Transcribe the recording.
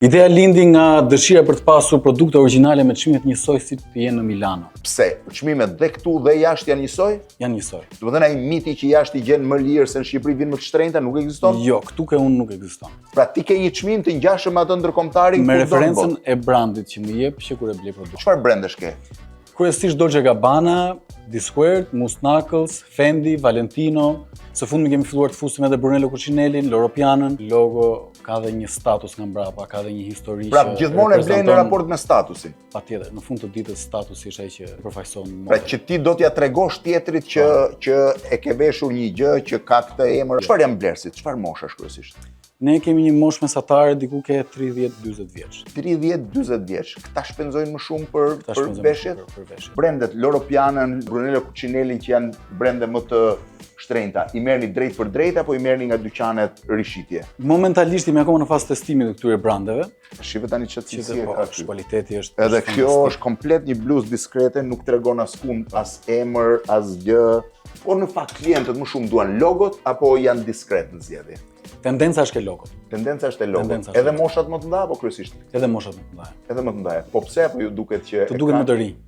Ideja lindi nga dëshira për të pasur produkte origjinale me çmimet njësoj si të jenë në Milano. Pse? Çmimet dhe këtu dhe jashtë janë njësoj? Janë njësoj. Do të thënë ai miti që jashtë i gjen më lirë se në Shqipëri vinë më të shtrenjta nuk ekziston? Jo, këtu ke unë nuk ekziston. Pra ti ke një çmim të ngjashëm me atë ndërkombëtarin Me referencën e brandit që më jep që kur e blej produktin. Çfarë brendesh ke? Kryesisht Dolce Gabbana, D-Squared, Moose Knuckles, Fendi, Valentino. Së fundmi kemi filluar të fusim edhe Brunello Cucinellin, Loro Pianën. Logo ka dhe një status nga mbrapa, ka dhe një histori pra gjithmonë e blen në raport me statusin. Patjetër, në fund të ditës statusi është ai që përfaqëson. Pra që ti do t'ja tregosh tjetrit që e ke veshur një gjë që ka këtë emër. Çfarë janë blerësit? Çfarë moshash kryesisht? Ne kemi një moshë mesatare diku ke 30-40 vjeç. 30-40 vjeç. Këta shpenzojnë më shumë për veshjet? Për veshjet. Brendet Loro Pianën, Brunello Cucinellin që janë brende më të shtrenjta, i merrni drejt për drejt apo i merrni nga dyqanet rishitje? Momentalisht jemi akoma në fazë testimit të këtyre brandeve. Shive tani çfarë cilësie ka këtu. Kualiteti është. Edhe kjo është komplet një bluzë diskrete, nuk tregon askund, as emër, as gjë. Po në fakt klientët më shumë duan logot apo janë diskret në zgjedhje? Tendenca është ke logot. Tendenca është e logot. Edhe moshat më të mëdha apo kryesisht? Edhe moshat më të mëdha. Edhe më të mëdha. Po pse apo ju duket që të duket më të rinj?